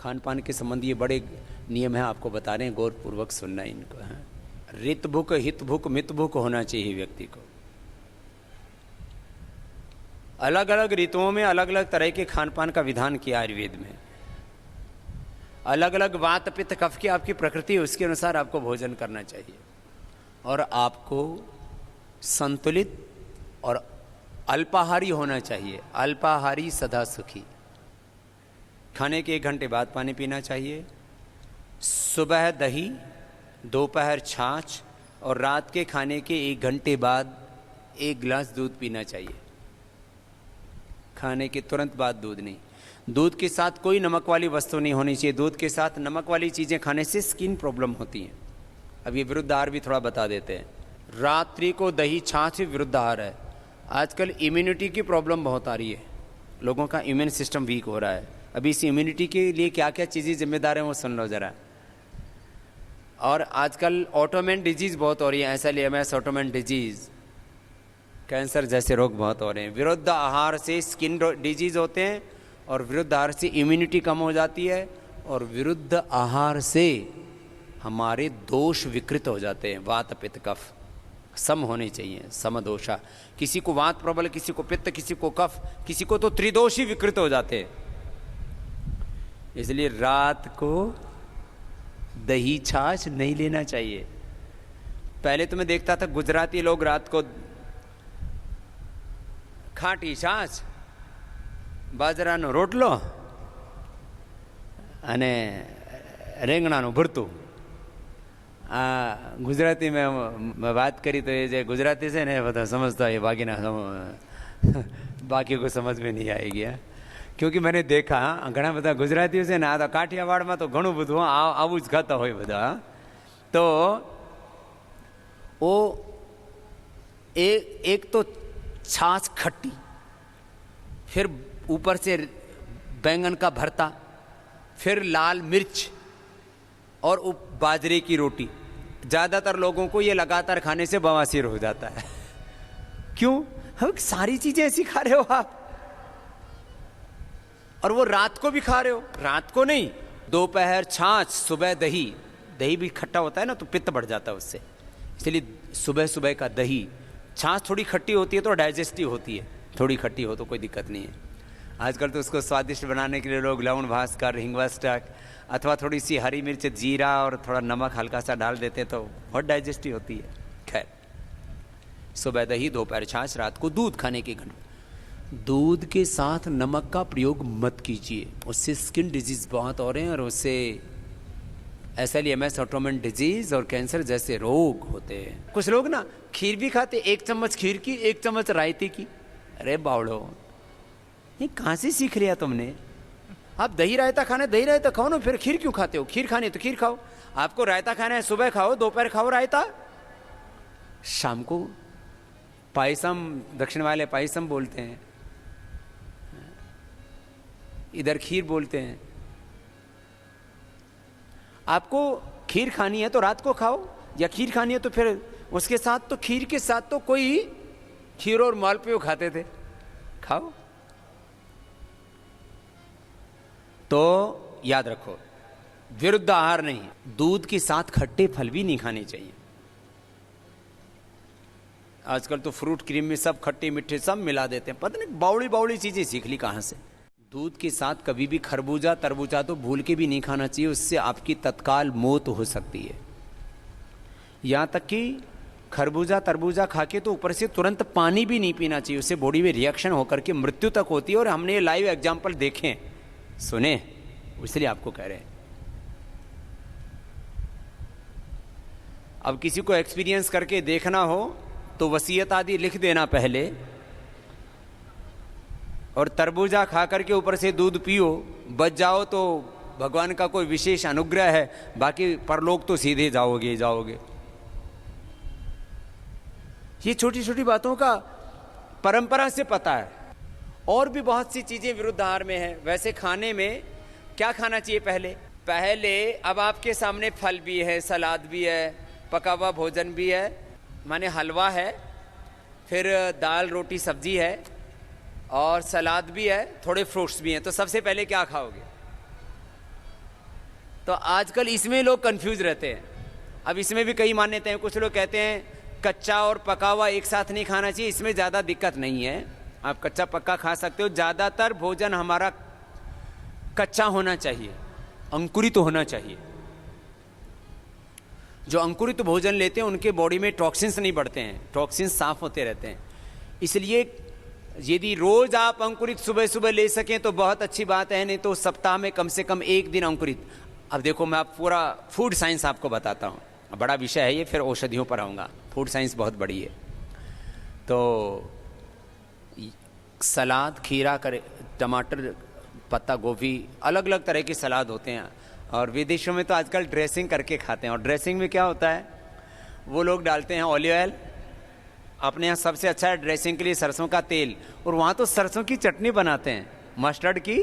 खान पान के संबंधी ये बड़े नियम हैं, आपको बता रहे हैं, गौर पूर्वक सुनना इनको है। रित भूख, हित भूख, मित भूख होना चाहिए व्यक्ति को। अलग अलग ऋतुओं में अलग अलग तरह के खान पान का विधान किया आयुर्वेद में। अलग अलग वात पित्त कफ की आपकी प्रकृति, उसके अनुसार आपको भोजन करना चाहिए और आपको संतुलित और अल्पाहारी होना चाहिए। अल्पाहारी सदा सुखी। खाने के 1 घंटे बाद पानी पीना चाहिए। सुबह दही, दोपहर छाछ और रात के खाने के 1 घंटे बाद 1 गिलास दूध पीना चाहिए। खाने के तुरंत बाद दूध नहीं। दूध के साथ कोई नमक वाली वस्तु नहीं होनी चाहिए। दूध के साथ नमक वाली चीज़ें खाने से स्किन प्रॉब्लम होती हैं। अब ये विरुद्ध आहार भी थोड़ा बता देते हैं। रात्रि को दही छाछ विरुद्ध आहार है। आजकल इम्यूनिटी की प्रॉब्लम बहुत आ रही है, लोगों का इम्यून सिस्टम वीक हो रहा है। अभी इस इम्यूनिटी के लिए क्या क्या चीज़ें जिम्मेदार हैं वो सुन लो ज़रा। और आजकल ऑटोमेन डिजीज़ बहुत हो रही है, SLEMS ऑटोमेन डिजीज़, कैंसर जैसे रोग बहुत हो रहे हैं। विरुद्ध आहार से स्किन डिजीज़ होते हैं और विरुद्ध आहार से इम्यूनिटी कम हो जाती है और विरुद्ध आहार से हमारे दोष विकृत हो जाते हैं। वात पित्त कफ सम होने चाहिए, समदोषा। किसी को वात प्रबल, किसी को पित्त, किसी को कफ, किसी को तो त्रिदोष ही विकृत हो जाते हैं। इसलिए रात को दही छाछ नहीं लेना चाहिए। पहले तो मैं देखता था गुजराती लोग रात को खाटी छाछ, બાજરાનો રોટલો અને રીંગણાનું ભરતું। આ ગુજરાતીમાં વાત કરી તો એ જે ગુજરાતી છે ને એ બધા સમજતા હોય, બાકી કોઈ સમજ में नहीं आएगी। क्योंकि मैंने देखा ઘણા બધા ગુજરાતીઓ છે ને આ તો કાઠિયાવાડમાં તો ઘણું બધું આવું જ ખાતા હોય બધા। તો वो एक तो छाछ खट्टी, फिर ऊपर से बैंगन का भरता, फिर लाल मिर्च और बाजरे की रोटी। ज़्यादातर लोगों को ये लगातार खाने से बवासीर हो जाता है। क्यों? हम सारी चीज़ें ऐसी खा रहे हो आप, और वो रात को भी खा रहे हो। रात को नहीं, दोपहर छाछ, सुबह दही। दही भी खट्टा होता है ना तो पित्त बढ़ जाता है उससे, इसलिए सुबह सुबह का दही। छाछ थोड़ी खट्टी होती है तो डाइजेस्टिव होती है, थोड़ी खट्टी हो तो कोई दिक्कत नहीं है। आजकल तो उसको स्वादिष्ट बनाने के लिए लोग लवण भास्कर, हिंगवा स्टक अथवा थोड़ी सी हरी मिर्च, जीरा और थोड़ा नमक हल्का सा डाल देते हैं तो बहुत डाइजेस्टिव होती है। खैर, सुबह दही, दोपहर छाछ, रात को दूध खाने के घंटे। दूध के साथ नमक का प्रयोग मत कीजिए, उससे स्किन डिजीज बहुत हो रहे हैं और उससे SLEMS ऑटोमेन डिजीज और कैंसर जैसे रोग होते हैं। कुछ लोग ना खीर भी खाते, 1 चम्मच खीर की, 1 चम्मच रायते की। अरे बावड़ो, ये कहाँ से सीख लिया तुमने? आप दही रायता खाना, दही रायता खाओ ना, फिर खीर क्यों खाते हो? खीर खानी है तो खीर खाओ। आपको रायता खाना है, सुबह खाओ, दोपहर खाओ रायता, शाम को पायसम। दक्षिण वाले पायसम बोलते हैं, इधर खीर बोलते हैं। आपको खीर खानी है तो रात को खाओ, या खीर खानी है तो फिर उसके साथ, तो खीर के साथ तो कोई खीर और मालपुए खाते थे, खाओ। तो याद रखो, विरुद्ध आहार नहीं। दूध के साथ खट्टे फल भी नहीं खाने चाहिए। आजकल तो फ्रूट क्रीम में सब खट्टे मीठे सब मिला देते हैं, पता नहीं बावड़ी बावड़ी चीजें सीख ली कहां से। दूध के साथ कभी भी खरबूजा तरबूजा तो भूल के भी नहीं खाना चाहिए, उससे आपकी तत्काल मौत हो सकती है। यहाँ तक कि खरबूजा तरबूजा खा के तो ऊपर से तुरंत पानी भी नहीं पीना चाहिए, उससे बॉडी में रिएक्शन होकर के मृत्यु तक होती है। और हमने ये लाइव एग्जाम्पल देखे, सुने, इसलिए आपको कह रहे हैं। अब किसी को एक्सपीरियंस करके देखना हो तो वसीयत आदि लिख देना पहले, और तरबूजा खा करके ऊपर से दूध पियो, बच जाओ तो भगवान का कोई विशेष अनुग्रह है, बाकी परलोक तो सीधे जाओगे जाओगे। ये छोटी छोटी बातों का परंपरा से पता है। और भी बहुत सी चीजें विरुद्ध आहार में है। वैसे खाने में क्या खाना चाहिए? पहले अब आपके सामने फल भी है, सलाद भी है, पका हुआ भोजन भी है, माने हलवा है, फिर दाल रोटी सब्जी है और सलाद भी है, थोड़े फ्रूट्स भी हैं। तो सबसे पहले क्या खाओगे? तो आजकल इसमें लोग कंफ्यूज रहते हैं। अब इसमें भी कई मान्यताएं, कुछ लोग कहते हैं कच्चा और पका हुआ एक साथ नहीं खाना चाहिए, इसमें ज़्यादा दिक्कत नहीं है, आप कच्चा पक्का खा सकते हो। ज़्यादातर भोजन हमारा कच्चा होना चाहिए, अंकुरित होना चाहिए। जो अंकुरित भोजन लेते हैं उनके बॉडी में टॉक्सिन्स नहीं बढ़ते हैं, टॉक्सिन्स साफ होते रहते हैं। इसलिए यदि रोज आप अंकुरित सुबह सुबह ले सकें तो बहुत अच्छी बात है, नहीं तो सप्ताह में कम से कम एक दिन अंकुरित। अब देखो, मैं आप पूरा फूड साइंस आपको बताता हूँ, बड़ा विषय है ये, फिर औषधियों पर आऊँगा। फूड साइंस बहुत बड़ी है। तो सलाद, खीरा, टमाटर, पत्ता गोभी, अलग अलग तरह के सलाद होते हैं। और विदेशों में तो आजकल ड्रेसिंग करके खाते हैं। और ड्रेसिंग में क्या होता है, वो लोग डालते हैं ऑलिव ऑयल, अपने यहाँ सबसे अच्छा है ड्रेसिंग के लिए सरसों का तेल, और वहाँ तो सरसों की चटनी बनाते हैं, मस्टर्ड की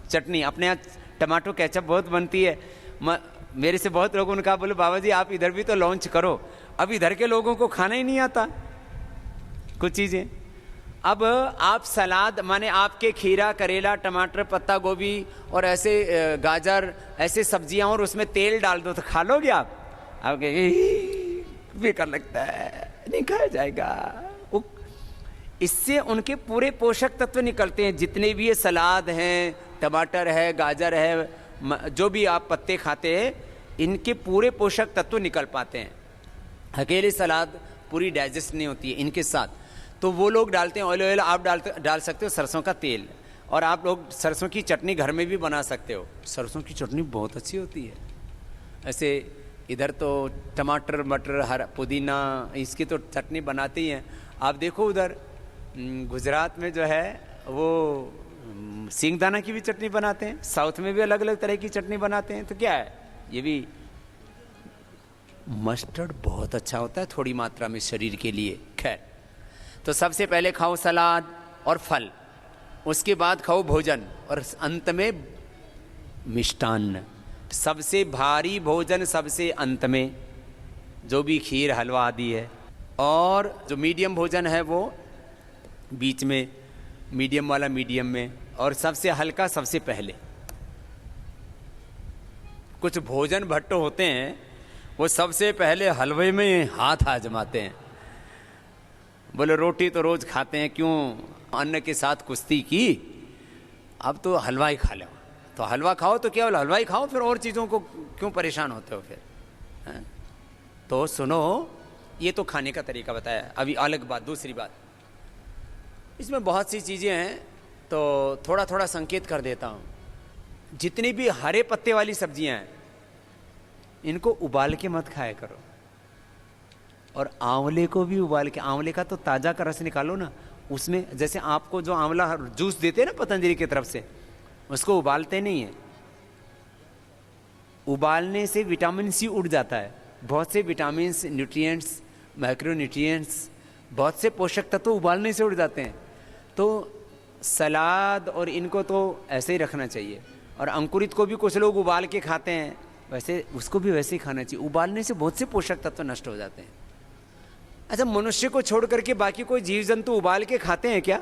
चटनी। अपने यहाँ टमाटो केचप बहुत बनती है। मेरे से बहुत लोगों ने कहा, बोले बाबा जी आप इधर भी तो लॉन्च करो। अब इधर के लोगों को खाना ही नहीं आता कुछ चीज़ें। अब आप सलाद माने आपके खीरा, करेला, टमाटर, पत्ता गोभी और ऐसे गाजर, ऐसे सब्जियां, और उसमें तेल डाल दो तो खा लोगे आप? बेकार लगता है, नहीं खाया जाएगा। इससे उनके पूरे पोषक तत्व निकलते हैं, जितने भी ये सलाद हैं, टमाटर है, गाजर है, जो भी आप पत्ते खाते हैं, इनके पूरे पोषक तत्व निकल पाते हैं। अकेले सलाद पूरी डाइजेस्ट नहीं होती है इनके साथ। तो वो लोग डालते हैं ऑलिव ऑयल, आप डाल सकते हो सरसों का तेल। और आप लोग सरसों की चटनी घर में भी बना सकते हो। सरसों की चटनी बहुत अच्छी होती है। ऐसे इधर तो टमाटर, मटर, हरा पुदीना, इसकी तो चटनी बनाते ही हैं। आप देखो उधर गुजरात में जो है वो सींगदाना की भी चटनी बनाते हैं। साउथ में भी अलग अलग तरह की चटनी बनाते हैं। तो क्या है, ये भी मस्टर्ड बहुत अच्छा होता है थोड़ी मात्रा में शरीर के लिए। खैर, तो सबसे पहले खाओ सलाद और फल, उसके बाद खाओ भोजन, और अंत में मिष्टान्न। सबसे भारी भोजन सबसे अंत में, जो भी खीर, हलवा आदि है। और जो मीडियम भोजन है वो बीच में, मीडियम वाला मीडियम में, और सबसे हल्का सबसे पहले। कुछ भोजन भट्ट होते हैं वो सबसे पहले हलवे में हाथ आजमाते हैं। बोले रोटी तो रोज खाते हैं, क्यों अन्न के साथ कुश्ती की, अब तो हलवा ही खा लो। तो हलवा खाओ तो केवल हलवा ही खाओ, फिर और चीज़ों को क्यों परेशान होते हो फिर, है? तो सुनो, ये तो खाने का तरीका बताया। अभी अलग बात, दूसरी बात, इसमें बहुत सी चीज़ें हैं तो थोड़ा थोड़ा संकेत कर देता हूँ। जितनी भी हरे पत्ते वाली सब्जियां हैं, इनको उबाल के मत खाया करो। और आंवले को भी उबाल के, आंवले का तो ताज़ा का रस निकालो ना, उसमें जैसे आपको जो आंवला जूस देते हैं ना पतंजलि की तरफ से, उसको उबालते नहीं है। उबालने से विटामिन सी उड़ जाता है। बहुत से विटामिन, न्यूट्रिएंट्स, माइक्रोन्यूट्रिएंट्स, बहुत से पोषक तत्व उबालने से उड़ जाते हैं। तो सलाद और इनको तो ऐसे ही रखना चाहिए। और अंकुरित को भी कुछ लोग उबाल के खाते हैं, वैसे उसको भी वैसे ही खाना चाहिए। उबालने से बहुत से पोषक तत्व नष्ट हो जाते हैं। अच्छा, मनुष्य को छोड़ करके बाकी कोई जीव जंतु उबाल के खाते हैं क्या?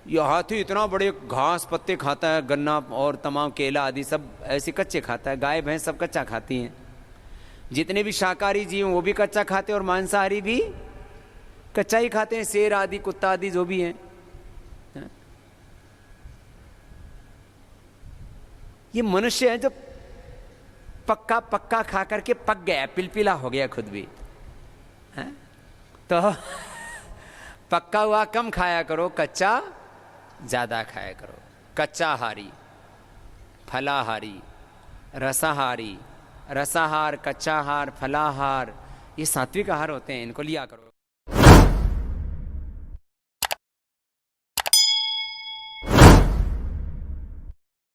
ये हाथी इतना बड़े घास पत्ते खाता है, गन्ना और तमाम केला आदि सब ऐसे कच्चे खाता है। गाय भैंस सब कच्चा खाती हैं। जितने भी शाकाहारी जीव वो भी कच्चा खाते हैं, और मांसाहारी भी कच्चा ही खाते हैं। शेर आदि, कुत्ता आदि जो भी हैं। ये मनुष्य है जो पक्का पक्का खा करके पक गया, पिलपिला हो गया खुद भी, है? तो पक्का हुआ कम खाया करो, कच्चा ज्यादा खाया करो। कच्चाहारी, फलाहारी, रसाहारी, रसाहार, कच्चाहार, फलाहार, ये सात्विक आहार होते हैं, इनको लिया करो।